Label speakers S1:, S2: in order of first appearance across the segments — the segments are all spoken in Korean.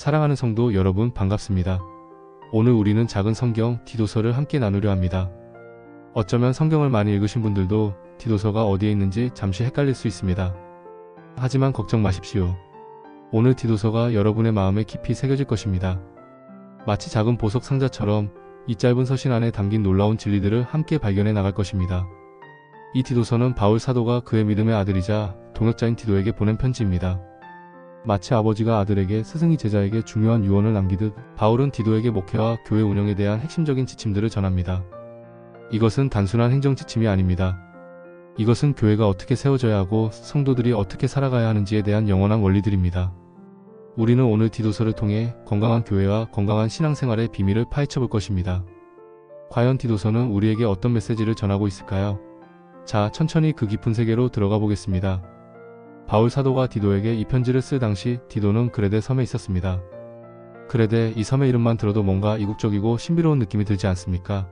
S1: 사랑하는 성도 여러분 반갑습니다. 오늘 우리는 작은 성경 디도서를 함께 나누려 합니다. 어쩌면 성경을 많이 읽으신 분들도 디도서가 어디에 있는지 잠시 헷갈릴 수 있습니다. 하지만 걱정 마십시오. 오늘 디도서가 여러분의 마음에 깊이 새겨질 것입니다. 마치 작은 보석 상자처럼 이 짧은 서신 안에 담긴 놀라운 진리들을 함께 발견해 나갈 것입니다. 이 디도서는 바울 사도가 그의 믿음의 아들이자 동역자인 디도에게 보낸 편지입니다. 마치 아버지가 아들에게, 스승이 제자에게 중요한 유언을 남기듯 바울은 디도에게 목회와 교회 운영에 대한 핵심적인 지침들을 전합니다. 이것은 단순한 행정 지침이 아닙니다. 이것은 교회가 어떻게 세워져야 하고 성도들이 어떻게 살아가야 하는지에 대한 영원한 원리들입니다. 우리는 오늘 디도서를 통해 건강한 교회와 건강한 신앙생활의 비밀을 파헤쳐 볼 것입니다. 과연 디도서는 우리에게 어떤 메시지를 전하고 있을까요? 자, 천천히 그 깊은 세계로 들어가 보겠습니다. 바울 사도가 디도에게 이 편지를 쓸 당시 디도는 그레데 섬에 있었습니다. 그레데, 이 섬의 이름만 들어도 뭔가 이국적이고 신비로운 느낌이 들지 않습니까?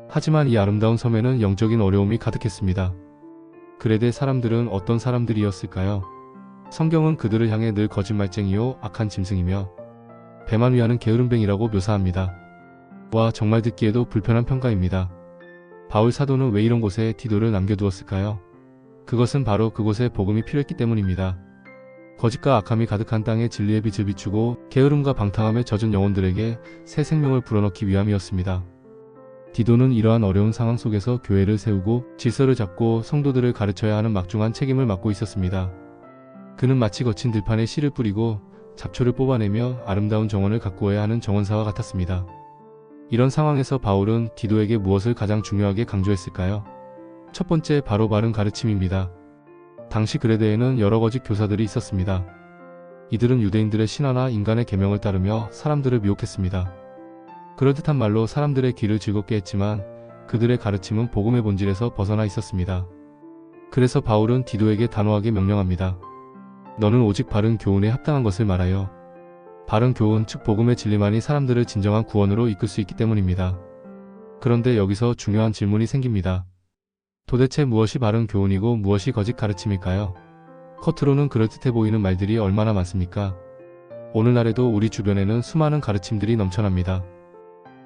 S1: 하지만 이 아름다운 섬에는 영적인 어려움이 가득했습니다. 그레데 사람들은 어떤 사람들이었을까요? 성경은 그들을 향해 늘 거짓말쟁이요 악한 짐승이며 배만 위하는 게으름뱅이라고 묘사합니다. 와, 정말 듣기에도 불편한 평가입니다. 바울 사도는 왜 이런 곳에 디도를 남겨두었을까요? 그것은 바로 그곳에 복음이 필요했기 때문입니다. 거짓과 악함이 가득한 땅에 진리의 빛을 비추고 게으름과 방탕함에 젖은 영혼들에게 새 생명을 불어넣기 위함이었습니다. 디도는 이러한 어려운 상황 속에서 교회를 세우고 질서를 잡고 성도들을 가르쳐야 하는 막중한 책임을 맡고 있었습니다. 그는 마치 거친 들판에 씨를 뿌리고 잡초를 뽑아내며 아름다운 정원을 가꾸어야 하는 정원사와 같았습니다. 이런 상황에서 바울은 디도에게 무엇을 가장 중요하게 강조했을까요? 첫 번째, 바로 바른 가르침입니다. 당시 그레데에는 여러 거짓 교사들이 있었습니다. 이들은 유대인들의 신화나 인간의 계명을 따르며 사람들을 미혹했습니다. 그럴듯한 말로 사람들의 귀를 즐겁게 했지만 그들의 가르침은 복음의 본질에서 벗어나 있었습니다. 그래서 바울은 디도에게 단호하게 명령합니다. 너는 오직 바른 교훈에 합당한 것을 말하여. 바른 교훈, 즉 복음의 진리만이 사람들을 진정한 구원으로 이끌 수 있기 때문입니다. 그런데 여기서 중요한 질문이 생깁니다. 도대체 무엇이 바른 교훈이고 무엇이 거짓 가르침일까요? 겉으로는 그럴듯해 보이는 말들이 얼마나 많습니까? 오늘날에도 우리 주변에는 수많은 가르침들이 넘쳐납니다.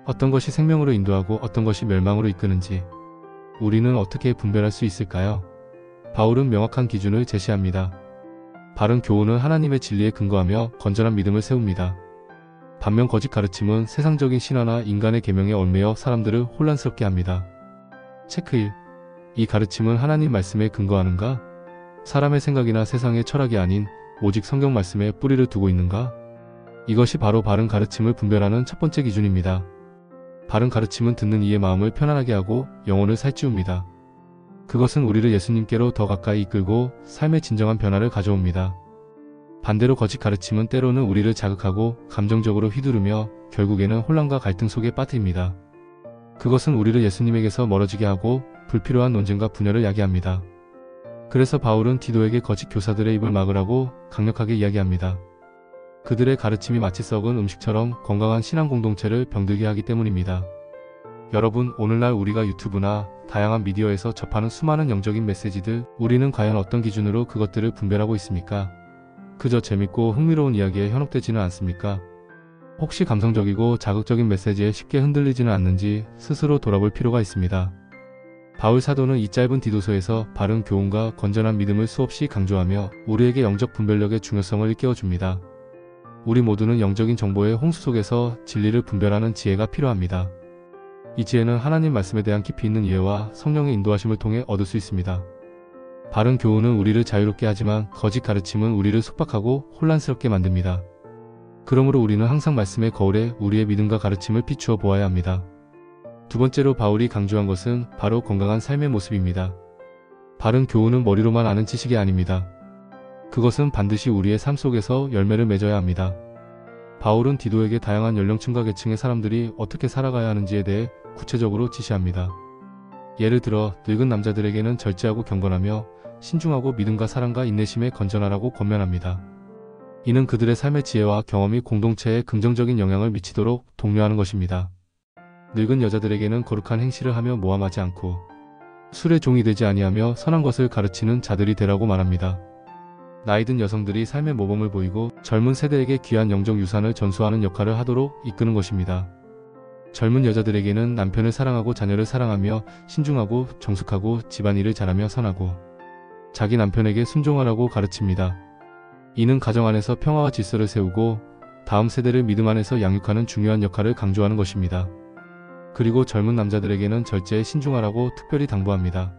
S1: 어떤 것이 생명으로 인도하고 어떤 것이 멸망으로 이끄는지 우리는 어떻게 분별할 수 있을까요? 바울은 명확한 기준을 제시합니다. 바른 교훈은 하나님의 진리에 근거하며 건전한 믿음을 세웁니다. 반면 거짓 가르침은 세상적인 신화나 인간의 계명에 얽매여 사람들을 혼란스럽게 합니다. 체크 1. 이 가르침은 하나님 말씀에 근거하는가? 사람의 생각이나 세상의 철학이 아닌 오직 성경 말씀에 뿌리를 두고 있는가? 이것이 바로 바른 가르침을 분별하는 첫 번째 기준입니다. 바른 가르침은 듣는 이의 마음을 편안하게 하고 영혼을 살찌웁니다. 그것은 우리를 예수님께로 더 가까이 이끌고 삶의 진정한 변화를 가져옵니다. 반대로 거짓 가르침은 때로는 우리를 자극하고 감정적으로 휘두르며 결국에는 혼란과 갈등 속에 빠뜨립니다. 그것은 우리를 예수님에게서 멀어지게 하고 불필요한 논쟁과 분열을 야기합니다. 그래서 바울은 디도에게 거짓 교사들의 입을 막으라고 강력하게 이야기합니다. 그들의 가르침이 마치 썩은 음식처럼 건강한 신앙 공동체를 병들게 하기 때문입니다. 여러분, 오늘날 우리가 유튜브나 다양한 미디어에서 접하는 수많은 영적인 메시지들, 우리는 과연 어떤 기준으로 그것들을 분별하고 있습니까? 그저 재밌고 흥미로운 이야기에 현혹되지는 않습니까? 혹시 감성적이고 자극적인 메시지에 쉽게 흔들리지는 않는지 스스로 돌아볼 필요가 있습니다. 바울 사도는 이 짧은 디도서에서 바른 교훈과 건전한 믿음을 수없이 강조하며 우리에게 영적 분별력의 중요성을 일깨워줍니다. 우리 모두는 영적인 정보의 홍수 속에서 진리를 분별하는 지혜가 필요합니다. 이 지혜는 하나님 말씀에 대한 깊이 있는 이해와 성령의 인도하심을 통해 얻을 수 있습니다. 바른 교훈은 우리를 자유롭게 하지만 거짓 가르침은 우리를 속박하고 혼란스럽게 만듭니다. 그러므로 우리는 항상 말씀의 거울에 우리의 믿음과 가르침을 비추어 보아야 합니다. 두 번째로 바울이 강조한 것은 바로 건강한 삶의 모습입니다. 바른 교훈은 머리로만 아는 지식이 아닙니다. 그것은 반드시 우리의 삶 속에서 열매를 맺어야 합니다. 바울은 디도에게 다양한 연령층과 계층의 사람들이 어떻게 살아가야 하는지에 대해 구체적으로 지시합니다. 예를 들어 늙은 남자들에게는 절제하고 경건하며 신중하고 믿음과 사랑과 인내심에 건전하라고 권면합니다. 이는 그들의 삶의 지혜와 경험이 공동체에 긍정적인 영향을 미치도록 독려하는 것입니다. 늙은 여자들에게는 거룩한 행실을 하며 모함하지 않고 술의 종이 되지 아니하며 선한 것을 가르치는 자들이 되라고 말합니다. 나이든 여성들이 삶의 모범을 보이고 젊은 세대에게 귀한 영적 유산을 전수하는 역할을 하도록 이끄는 것입니다. 젊은 여자들에게는 남편을 사랑하고 자녀를 사랑하며 신중하고 정숙하고 집안일을 잘하며 선하고 자기 남편에게 순종하라고 가르칩니다. 이는 가정 안에서 평화와 질서를 세우고 다음 세대를 믿음 안에서 양육하는 중요한 역할을 강조하는 것입니다. 그리고 젊은 남자들에게는 절제에 신중하라고 특별히 당부합니다.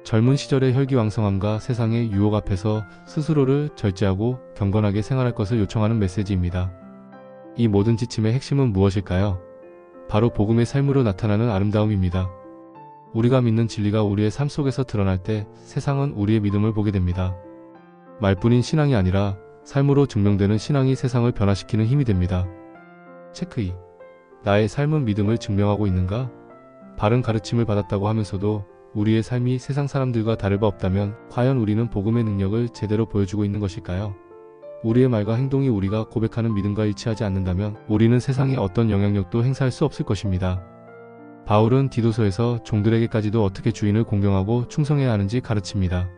S1: 젊은 시절의 혈기왕성함과 세상의 유혹 앞에서 스스로를 절제하고 경건하게 생활할 것을 요청하는 메시지입니다. 이 모든 지침의 핵심은 무엇일까요? 바로 복음의 삶으로 나타나는 아름다움입니다. 우리가 믿는 진리가 우리의 삶 속에서 드러날 때 세상은 우리의 믿음을 보게 됩니다. 말뿐인 신앙이 아니라 삶으로 증명되는 신앙이 세상을 변화시키는 힘이 됩니다. 체크 2. 나의 삶은 믿음을 증명하고 있는가? 바른 가르침을 받았다고 하면서도 우리의 삶이 세상 사람들과 다를 바 없다면 과연 우리는 복음의 능력을 제대로 보여주고 있는 것일까요? 우리의 말과 행동이 우리가 고백하는 믿음과 일치하지 않는다면 우리는 세상에 어떤 영향력도 행사할 수 없을 것입니다. 바울은 디도서에서 종들에게까지도 어떻게 주인을 공경하고 충성해야 하는지 가르칩니다.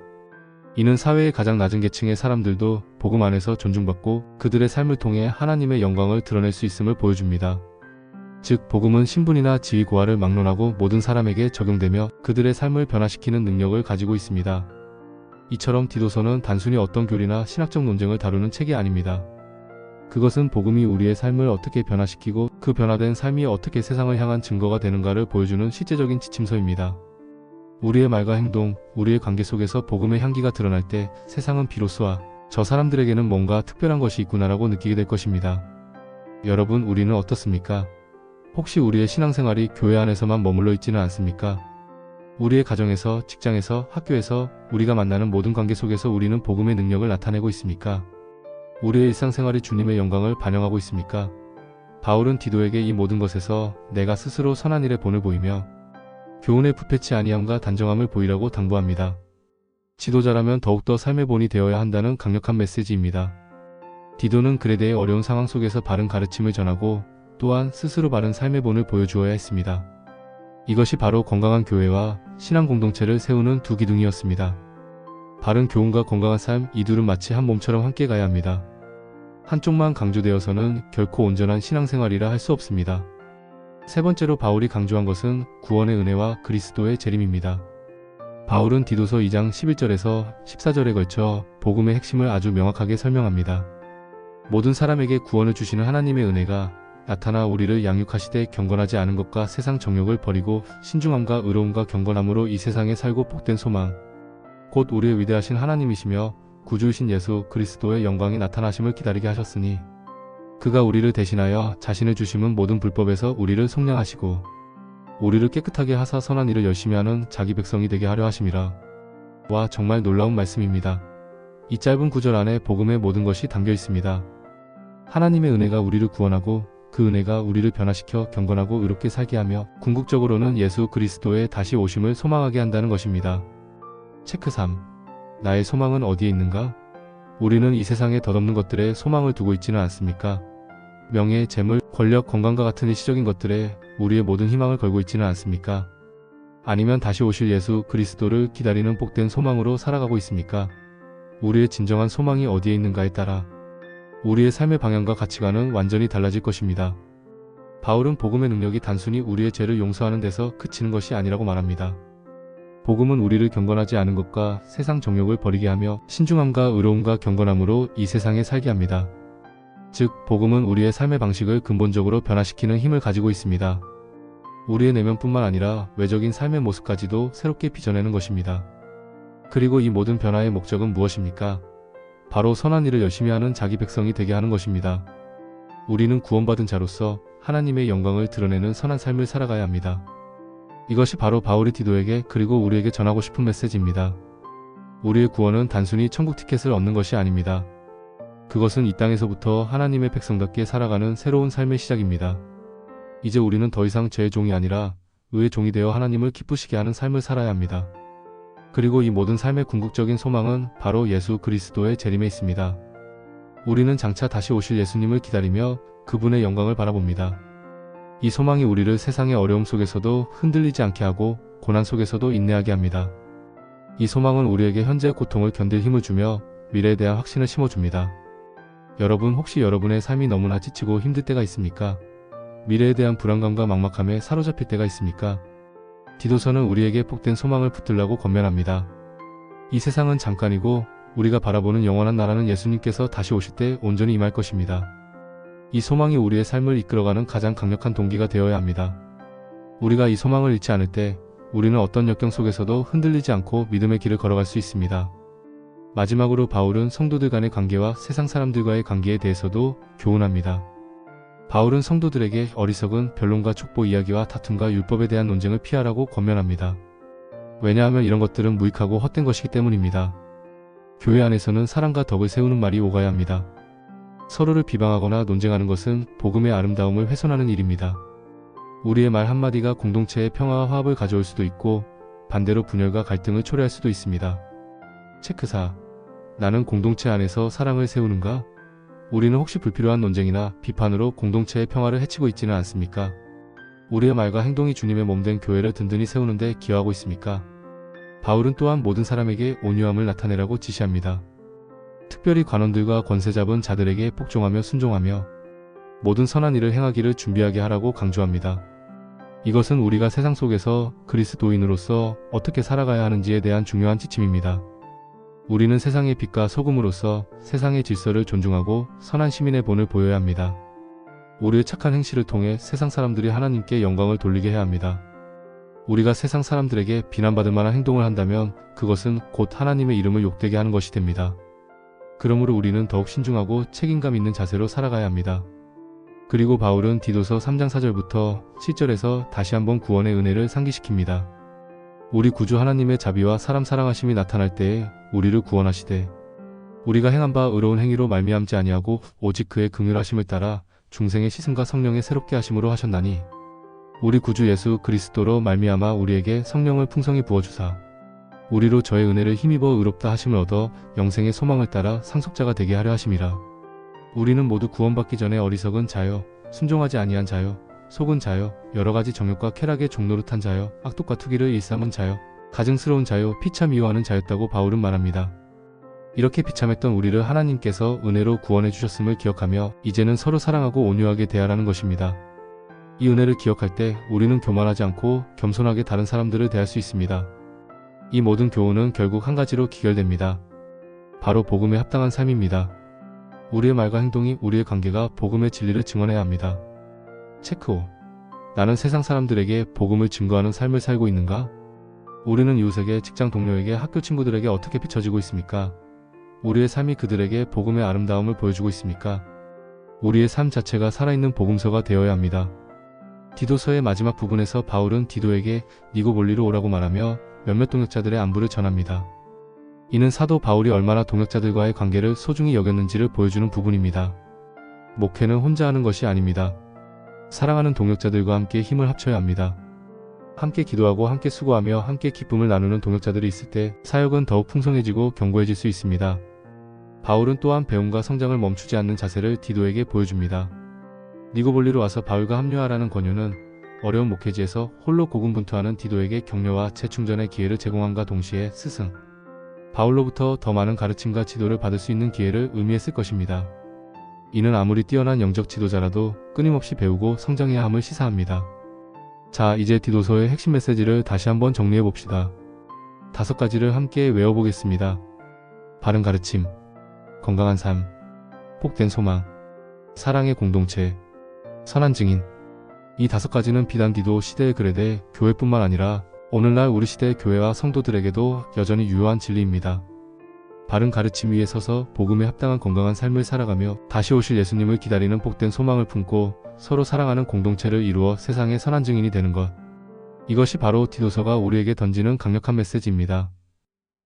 S1: 이는 사회의 가장 낮은 계층의 사람들도 복음 안에서 존중받고 그들의 삶을 통해 하나님의 영광을 드러낼 수 있음을 보여줍니다. 즉, 복음은 신분이나 지위 고하를 막론하고 모든 사람에게 적용되며 그들의 삶을 변화시키는 능력을 가지고 있습니다. 이처럼 디도서는 단순히 어떤 교리나 신학적 논쟁을 다루는 책이 아닙니다. 그것은 복음이 우리의 삶을 어떻게 변화시키고 그 변화된 삶이 어떻게 세상을 향한 증거가 되는가를 보여주는 실제적인 지침서입니다. 우리의 말과 행동, 우리의 관계 속에서 복음의 향기가 드러날 때 세상은 비로소 저 사람들에게는 뭔가 특별한 것이 있구나라고 느끼게 될 것입니다. 여러분, 우리는 어떻습니까? 혹시 우리의 신앙생활이 교회 안에서만 머물러 있지는 않습니까? 우리의 가정에서, 직장에서, 학교에서, 우리가 만나는 모든 관계 속에서 우리는 복음의 능력을 나타내고 있습니까? 우리의 일상생활이 주님의 영광을 반영하고 있습니까? 바울은 디도에게 이 모든 것에서 내가 스스로 선한 일에 본을 보이며 교훈에 부패치 아니함과 단정함을 보이라고 당부합니다. 지도자라면 더욱더 삶의 본이 되어야 한다는 강력한 메시지입니다. 디도는 그레데의 어려운 상황 속에서 바른 가르침을 전하고 또한 스스로 바른 삶의 본을 보여주어야 했습니다. 이것이 바로 건강한 교회와 신앙 공동체를 세우는 두 기둥이었습니다. 바른 교훈과 건강한 삶, 이 둘은 마치 한 몸처럼 함께 가야 합니다. 한쪽만 강조되어서는 결코 온전한 신앙생활이라 할 수 없습니다. 세 번째로 바울이 강조한 것은 구원의 은혜와 그리스도의 재림입니다. 바울은 디도서 2장 11절에서 14절에 걸쳐 복음의 핵심을 아주 명확하게 설명합니다. 모든 사람에게 구원을 주시는 하나님의 은혜가 나타나 우리를 양육하시되 경건하지 않은 것과 세상 정욕을 버리고 신중함과 의로움과 경건함으로 이 세상에 살고 복된 소망, 곧 우리의 위대하신 하나님이시며 구주이신 예수 그리스도의 영광이 나타나심을 기다리게 하셨으니 그가 우리를 대신하여 자신을 주심은 모든 불법에서 우리를 속량하시고 우리를 깨끗하게 하사 선한 일을 열심히 하는 자기 백성이 되게 하려 하심이라. 와, 정말 놀라운 말씀입니다. 이 짧은 구절 안에 복음의 모든 것이 담겨 있습니다. 하나님의 은혜가 우리를 구원하고 그 은혜가 우리를 변화시켜 경건하고 의롭게 살게 하며 궁극적으로는 예수 그리스도의 다시 오심을 소망하게 한다는 것입니다. 체크 3. 나의 소망은 어디에 있는가? 우리는 이 세상에 덧없는 것들에 소망을 두고 있지는 않습니까? 명예, 재물, 권력, 건강과 같은 일시적인 것들에 우리의 모든 희망을 걸고 있지는 않습니까? 아니면 다시 오실 예수 그리스도를 기다리는 복된 소망으로 살아가고 있습니까? 우리의 진정한 소망이 어디에 있는가에 따라 우리의 삶의 방향과 가치관은 완전히 달라질 것입니다. 바울은 복음의 능력이 단순히 우리의 죄를 용서하는 데서 그치는 것이 아니라고 말합니다. 복음은 우리를 경건하지 않은 것과 세상 정욕을 버리게 하며 신중함과 의로움과 경건함으로 이 세상에 살게 합니다. 즉, 복음은 우리의 삶의 방식을 근본적으로 변화시키는 힘을 가지고 있습니다. 우리의 내면뿐만 아니라 외적인 삶의 모습까지도 새롭게 빚어내는 것입니다. 그리고 이 모든 변화의 목적은 무엇입니까? 바로 선한 일을 열심히 하는 자기 백성이 되게 하는 것입니다. 우리는 구원받은 자로서 하나님의 영광을 드러내는 선한 삶을 살아가야 합니다. 이것이 바로 바울이 디도에게 그리고 우리에게 전하고 싶은 메시지입니다. 우리의 구원은 단순히 천국 티켓을 얻는 것이 아닙니다. 그것은 이 땅에서부터 하나님의 백성답게 살아가는 새로운 삶의 시작입니다. 이제 우리는 더 이상 죄의 종이 아니라 의의 종이 되어 하나님을 기쁘시게 하는 삶을 살아야 합니다. 그리고 이 모든 삶의 궁극적인 소망은 바로 예수 그리스도의 재림에 있습니다. 우리는 장차 다시 오실 예수님을 기다리며 그분의 영광을 바라봅니다. 이 소망이 우리를 세상의 어려움 속에서도 흔들리지 않게 하고 고난 속에서도 인내하게 합니다. 이 소망은 우리에게 현재 고통을 견딜 힘을 주며 미래에 대한 확신을 심어줍니다. 여러분, 혹시 여러분의 삶이 너무나 지치고 힘들 때가 있습니까? 미래에 대한 불안감과 막막함에 사로잡힐 때가 있습니까? 디도서는 우리에게 복된 소망을 붙들라고 권면합니다. 이 세상은 잠깐이고 우리가 바라보는 영원한 나라는 예수님께서 다시 오실 때 온전히 임할 것입니다. 이 소망이 우리의 삶을 이끌어가는 가장 강력한 동기가 되어야 합니다. 우리가 이 소망을 잃지 않을 때 우리는 어떤 역경 속에서도 흔들리지 않고 믿음의 길을 걸어갈 수 있습니다. 마지막으로 바울은 성도들 간의 관계와 세상 사람들과의 관계에 대해서도 교훈합니다. 바울은 성도들에게 어리석은 변론과 촉보 이야기와 다툼과 율법에 대한 논쟁을 피하라고 권면합니다. 왜냐하면 이런 것들은 무익하고 헛된 것이기 때문입니다. 교회 안에서는 사랑과 덕을 세우는 말이 오가야 합니다. 서로를 비방하거나 논쟁하는 것은 복음의 아름다움을 훼손하는 일입니다. 우리의 말 한마디가 공동체의 평화와 화합을 가져올 수도 있고 반대로 분열과 갈등을 초래할 수도 있습니다. 체크 4. 나는 공동체 안에서 사랑을 세우는가? 우리는 혹시 불필요한 논쟁이나 비판으로 공동체의 평화를 해치고 있지는 않습니까? 우리의 말과 행동이 주님의 몸된 교회를 든든히 세우는데 기여하고 있습니까? 바울은 또한 모든 사람에게 온유함을 나타내라고 지시합니다. 특별히 관원들과 권세 잡은 자들에게 복종하며 순종하며 모든 선한 일을 행하기를 준비하게 하라고 강조합니다. 이것은 우리가 세상 속에서 그리스도인으로서 어떻게 살아가야 하는지에 대한 중요한 지침입니다. 우리는 세상의 빛과 소금으로서 세상의 질서를 존중하고 선한 시민의 본을 보여야 합니다. 우리의 착한 행실을 통해 세상 사람들이 하나님께 영광을 돌리게 해야 합니다. 우리가 세상 사람들에게 비난받을 만한 행동을 한다면 그것은 곧 하나님의 이름을 욕되게 하는 것이 됩니다. 그러므로 우리는 더욱 신중하고 책임감 있는 자세로 살아가야 합니다. 그리고 바울은 디도서 3장 4절부터 7절에서 다시 한번 구원의 은혜를 상기시킵니다. 우리 구주 하나님의 자비와 사람 사랑하심이 나타날 때에 우리를 구원하시되 우리가 행한 바 의로운 행위로 말미암지 아니하고 오직 그의 긍휼하심을 따라 중생의 씻음과 성령의 새롭게 하심으로 하셨나니 우리 구주 예수 그리스도로 말미암아 우리에게 성령을 풍성히 부어주사 우리로 저의 은혜를 힘입어 의롭다 하심을 얻어 영생의 소망을 따라 상속자가 되게 하려 하심이라. 우리는 모두 구원받기 전에 어리석은 자여 순종하지 아니한 자여 속은 자여 여러가지 정욕과 쾌락의 종노릇한 자여 악독과 투기를 일삼은 자여 가증스러운 자여 피차 미워하는 자였다고 바울은 말합니다. 이렇게 비참했던 우리를 하나님께서 은혜로 구원해 주셨음을 기억하며 이제는 서로 사랑하고 온유하게 대하라는 것입니다. 이 은혜를 기억할 때 우리는 교만하지 않고 겸손하게 다른 사람들을 대할 수 있습니다. 이 모든 교훈은 결국 한 가지로 귀결됩니다. 바로 복음에 합당한 삶입니다. 우리의 말과 행동이 우리의 관계가 복음의 진리를 증언해야 합니다. 체크 5. 나는 세상 사람들에게 복음을 증거하는 삶을 살고 있는가? 우리는 이웃에게, 직장 동료에게, 학교 친구들에게 어떻게 비춰지고 있습니까? 우리의 삶이 그들에게 복음의 아름다움을 보여주고 있습니까? 우리의 삶 자체가 살아있는 복음서가 되어야 합니다. 디도서의 마지막 부분에서 바울은 디도에게 니고볼리로 오라고 말하며 몇몇 동역자들의 안부를 전합니다. 이는 사도 바울이 얼마나 동역자들과의 관계를 소중히 여겼는지를 보여주는 부분입니다. 목회는 혼자 하는 것이 아닙니다. 사랑하는 동역자들과 함께 힘을 합쳐야 합니다. 함께 기도하고 함께 수고하며 함께 기쁨을 나누는 동역자들이 있을 때 사역은 더욱 풍성해지고 견고해질 수 있습니다. 바울은 또한 배움과 성장을 멈추지 않는 자세를 디도에게 보여줍니다. 니고볼리로 와서 바울과 합류하라는 권유는 어려운 목회지에서 홀로 고군분투하는 디도에게 격려와 재충전의 기회를 제공함과 동시에 스승 바울로부터 더 많은 가르침과 지도를 받을 수 있는 기회를 의미했을 것입니다. 이는 아무리 뛰어난 영적 지도자라도 끊임없이 배우고 성장해야 함을 시사합니다. 자, 이제 디도서의 핵심 메시지를 다시 한번 정리해 봅시다. 5가지를 함께 외워보겠습니다. 바른 가르침, 건강한 삶, 복된 소망, 사랑의 공동체, 선한 증인. 이 5가지는 비단 디도 시대의 그레데 교회뿐만 아니라 오늘날 우리 시대의 교회와 성도들에게도 여전히 유효한 진리입니다. 바른 가르침 위에 서서 복음에 합당한 건강한 삶을 살아가며 다시 오실 예수님을 기다리는 복된 소망을 품고 서로 사랑하는 공동체를 이루어 세상의 선한 증인이 되는 것. 이것이 바로 디도서가 우리에게 던지는 강력한 메시지입니다.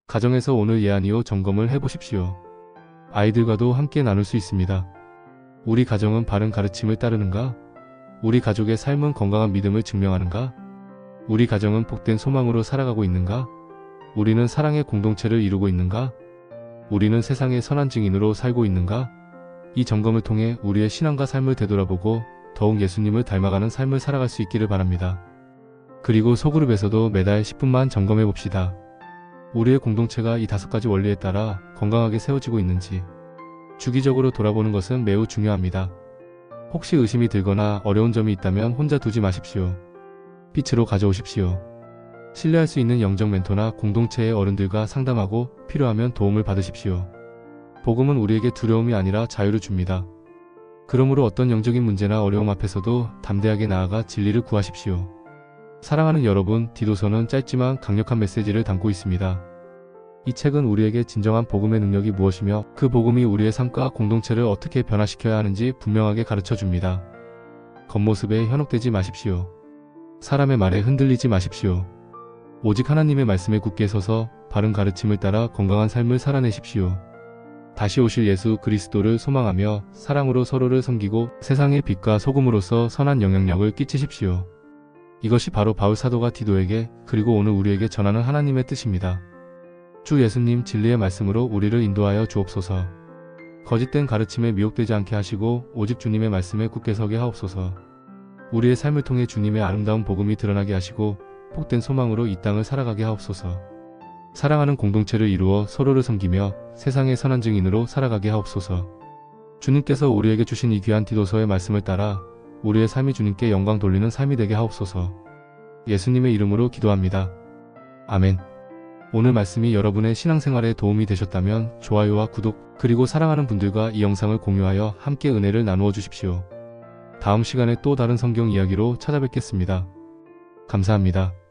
S1: 가정에서 오늘 예안이요 점검을 해보십시오. 아이들과도 함께 나눌 수 있습니다. 우리 가정은 바른 가르침을 따르는가? 우리 가족의 삶은 건강한 믿음을 증명하는가? 우리 가정은 복된 소망으로 살아가고 있는가? 우리는 사랑의 공동체를 이루고 있는가? 우리는 세상의 선한 증인으로 살고 있는가? 이 점검을 통해 우리의 신앙과 삶을 되돌아보고 더욱 예수님을 닮아가는 삶을 살아갈 수 있기를 바랍니다. 그리고 소그룹에서도 매달 10분만 점검해 봅시다. 우리의 공동체가 이 5가지 원리에 따라 건강하게 세워지고 있는지 주기적으로 돌아보는 것은 매우 중요합니다. 혹시 의심이 들거나 어려운 점이 있다면 혼자 두지 마십시오. 빛으로 가져오십시오. 신뢰할 수 있는 영적 멘토나 공동체의 어른들과 상담하고 필요하면 도움을 받으십시오. 복음은 우리에게 두려움이 아니라 자유를 줍니다. 그러므로 어떤 영적인 문제나 어려움 앞에서도 담대하게 나아가 진리를 구하십시오. 사랑하는 여러분, 디도서는 짧지만 강력한 메시지를 담고 있습니다. 이 책은 우리에게 진정한 복음의 능력이 무엇이며 그 복음이 우리의 삶과 공동체를 어떻게 변화시켜야 하는지 분명하게 가르쳐 줍니다. 겉모습에 현혹되지 마십시오. 사람의 말에 흔들리지 마십시오. 오직 하나님의 말씀에 굳게 서서 바른 가르침을 따라 건강한 삶을 살아내십시오. 다시 오실 예수 그리스도를 소망하며 사랑으로 서로를 섬기고 세상의 빛과 소금으로서 선한 영향력을 끼치십시오. 이것이 바로 바울 사도가 디도에게 그리고 오늘 우리에게 전하는 하나님의 뜻입니다. 주 예수님 진리의 말씀으로 우리를 인도하여 주옵소서. 거짓된 가르침에 미혹되지 않게 하시고 오직 주님의 말씀에 굳게 서게 하옵소서. 우리의 삶을 통해 주님의 아름다운 복음이 드러나게 하시고 복된 소망으로 이 땅을 살아가게 하옵소서. 사랑하는 공동체를 이루어 서로를 섬기며 세상의 선한 증인으로 살아가게 하옵소서. 주님께서 우리에게 주신 이 귀한 디도서의 말씀을 따라 우리의 삶이 주님께 영광 돌리는 삶이 되게 하옵소서. 예수님의 이름으로 기도합니다. 아멘. 오늘 말씀이 여러분의 신앙생활에 도움이 되셨다면 좋아요와 구독, 그리고 사랑하는 분들과 이 영상을 공유하여 함께 은혜를 나누어 주십시오. 다음 시간에 또 다른 성경 이야기로 찾아뵙겠습니다. 감사합니다.